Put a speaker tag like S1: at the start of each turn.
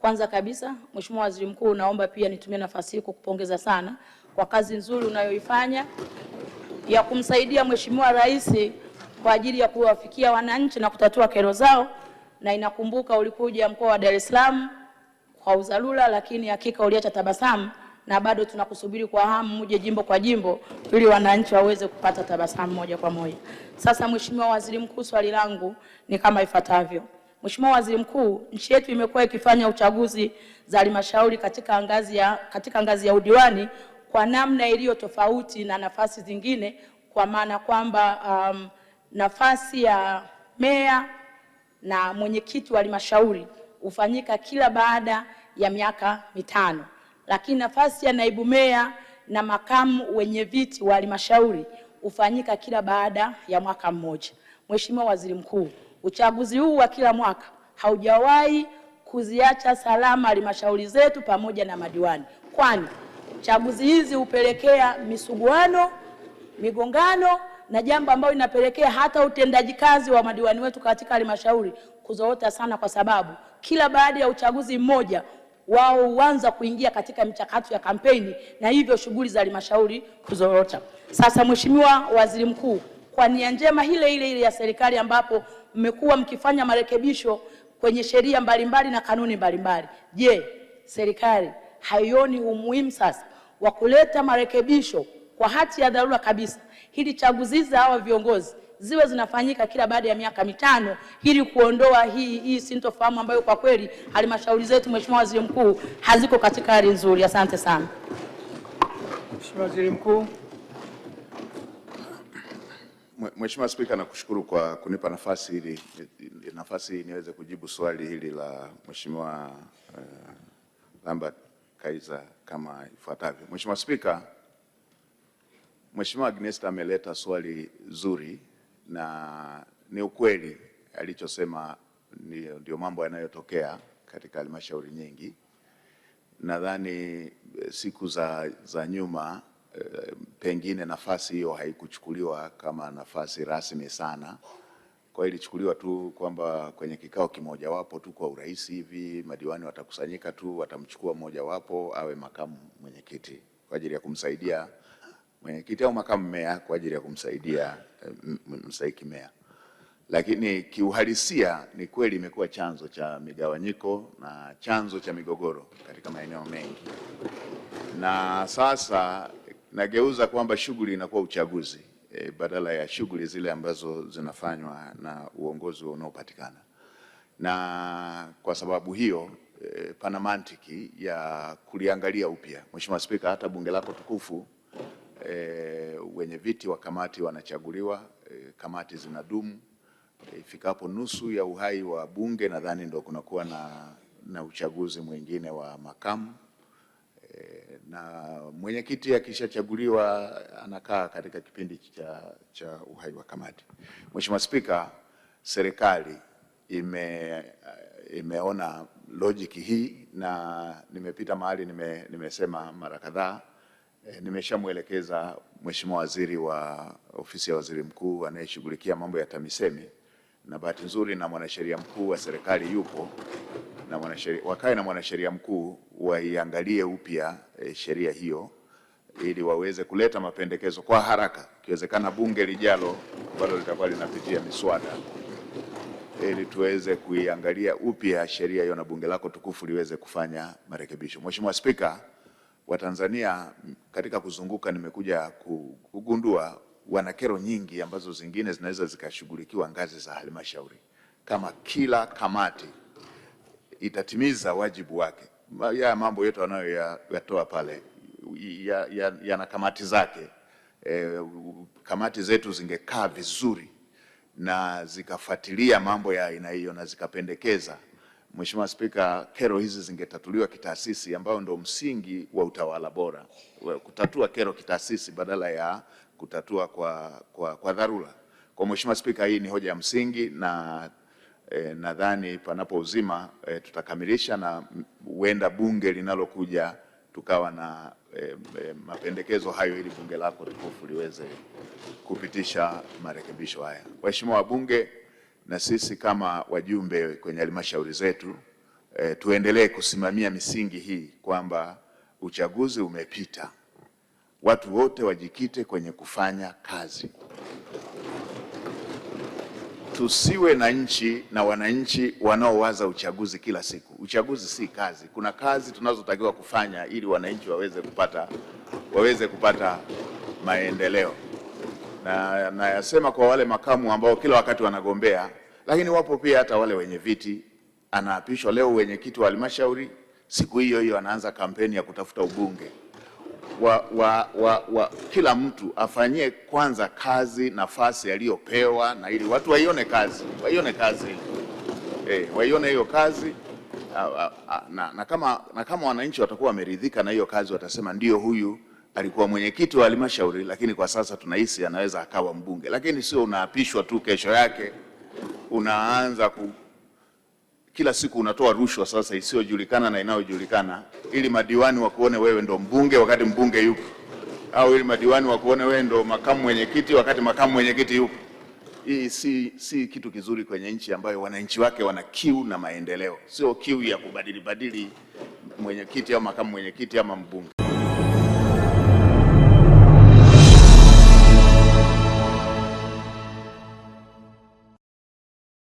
S1: Kwanza kabisa, Mheshimiwa Waziri Mkuu, naomba pia nitumie nafasi hii kukupongeza sana kwa kazi nzuri unayoifanya ya kumsaidia Mheshimiwa Rais kwa ajili ya kuwafikia wananchi na kutatua kero zao, na inakumbuka ulikuja mkoa wa Dar es Salaam kwa udharura, lakini hakika uliacha tabasamu, na bado tunakusubiri kwa hamu uje jimbo kwa jimbo ili wananchi waweze kupata tabasamu moja kwa moja. Sasa Mheshimiwa Waziri Mkuu, swali langu ni kama ifuatavyo. Mheshimiwa Waziri Mkuu, nchi yetu imekuwa ikifanya uchaguzi za halmashauri katika ngazi ya udiwani kwa namna iliyo tofauti na nafasi zingine, kwa maana kwamba nafasi ya meya na mwenyekiti wa halmashauri hufanyika kila baada ya miaka mitano, lakini nafasi ya naibu meya na makamu wenye viti wa halmashauri hufanyika kila baada ya mwaka mmoja. Mheshimiwa Waziri Mkuu, uchaguzi huu wa kila mwaka haujawahi kuziacha salama halmashauri zetu pamoja na madiwani, kwani chaguzi hizi hupelekea misuguano, migongano, na jambo ambalo linapelekea hata utendaji kazi wa madiwani wetu katika halmashauri kuzorota sana, kwa sababu kila baada ya uchaguzi mmoja wao huanza kuingia katika michakato ya kampeni na hivyo shughuli za halmashauri kuzorota. Sasa Mheshimiwa Waziri Mkuu, kwa nia njema ile ya serikali ambapo mmekuwa mkifanya marekebisho kwenye sheria mbalimbali na kanuni mbalimbali, je, serikali haioni umuhimu sasa wa kuleta marekebisho kwa hati ya dharura kabisa ili chaguzi za hawa viongozi ziwe zinafanyika kila baada ya miaka mitano ili kuondoa hii sintofahamu ambayo kwa kweli halmashauri zetu, Mheshimiwa Waziri Mkuu, haziko katika hali nzuri. Asante sana.
S2: Mheshimiwa Waziri Mkuu.
S3: Mheshimiwa Spika, nakushukuru kwa kunipa nafasi hii niweze kujibu swali hili la Mheshimiwa Lambert Kaiza kama ifuatavyo. Mheshimiwa Spika, Mheshimiwa Agnesta ameleta swali zuri na ni ukweli alichosema, ndio mambo yanayotokea katika halmashauri nyingi. Nadhani siku za nyuma pengine nafasi hiyo haikuchukuliwa kama nafasi rasmi sana. Kwa hiyo ilichukuliwa tu kwamba kwenye kikao kimoja wapo tu kwa urahisi hivi madiwani watakusanyika tu, watamchukua mmoja wapo awe makamu mwenyekiti kwa ajili ya kumsaidia mwenyekiti au makamu meya kwa ajili ya kumsaidia mstahiki meya. Lakini kiuhalisia ni kweli imekuwa chanzo cha migawanyiko na chanzo cha migogoro katika maeneo mengi, na sasa nageuza kwamba shughuli inakuwa uchaguzi badala ya shughuli zile ambazo zinafanywa na uongozi unaopatikana. Na kwa sababu hiyo pana mantiki ya kuliangalia upya. Mheshimiwa Spika, hata bunge lako tukufu wenye viti wa kamati wanachaguliwa, kamati zinadumu. Ifikapo nusu ya uhai wa bunge nadhani ndio kunakuwa na uchaguzi mwingine wa makamu. Na mwenyekiti akishachaguliwa anakaa katika kipindi cha uhai wa kamati. Mheshimiwa Spika, serikali imeona logic hii na nimepita mahali nimesema mara kadhaa, nimeshamwelekeza Mheshimiwa Waziri wa Ofisi ya Waziri Mkuu anayeshughulikia mambo ya TAMISEMI, na bahati nzuri na mwanasheria mkuu wa serikali yupo, na wakae na mwanasheria mkuu waiangalie upya sheria hiyo ili waweze kuleta mapendekezo kwa haraka, ikiwezekana bunge lijalo ambalo litakuwa linapitia miswada, ili tuweze kuiangalia upya sheria hiyo na bunge lako tukufu liweze kufanya marekebisho. Mheshimiwa Spika, Watanzania katika kuzunguka nimekuja kugundua wana kero nyingi ambazo zingine zinaweza zikashughulikiwa ngazi za halmashauri. Kama kila kamati itatimiza wajibu wake, ya mambo yote wanayoyatoa pale yana kamati zake, kamati zetu zingekaa vizuri na zikafuatilia mambo ya aina hiyo na zikapendekeza, Mheshimiwa Spika, kero hizi zingetatuliwa kitaasisi, ambao ndio msingi wa utawala bora, kutatua kero kitaasisi badala ya kutatua kwa dharura. Kwa Mheshimiwa Spika, hii ni hoja ya msingi na nadhani panapo uzima tutakamilisha, na huenda bunge linalokuja tukawa na mapendekezo hayo ili bunge lako tukufu liweze kupitisha marekebisho haya. Waheshimiwa wabunge, na sisi kama wajumbe kwenye halmashauri zetu tuendelee kusimamia misingi hii kwamba uchaguzi umepita, watu wote wajikite kwenye kufanya kazi. Tusiwe na nchi na wananchi wanaowaza uchaguzi kila siku. Uchaguzi si kazi. Kuna kazi tunazotakiwa kufanya ili wananchi waweze kupata maendeleo. Na nayasema kwa wale makamu ambao kila wakati wanagombea, lakini wapo pia hata wale wenye viti. Anaapishwa leo wenyekiti wa halmashauri, siku hiyo hiyo anaanza kampeni ya kutafuta ubunge. Kila mtu afanyie kwanza kazi nafasi aliyopewa, na ili watu waione kazi, waione hiyo kazi na kama wananchi watakuwa wameridhika na hiyo kazi, watasema ndio, huyu alikuwa mwenyekiti wa halmashauri lakini kwa sasa tunahisi anaweza akawa mbunge. Lakini sio unaapishwa tu kesho yake unaanza kila siku unatoa rushwa sasa isiyojulikana na inayojulikana, ili madiwani wakuone wewe ndo mbunge wakati mbunge yupo, au ili madiwani wakuone wewe ndo makamu mwenyekiti wakati makamu mwenyekiti yupo. Hii si kitu kizuri kwenye nchi ambayo wananchi wake wana kiu na maendeleo, sio kiu ya kubadili mwenyekiti au makamu mwenyekiti ama mbunge.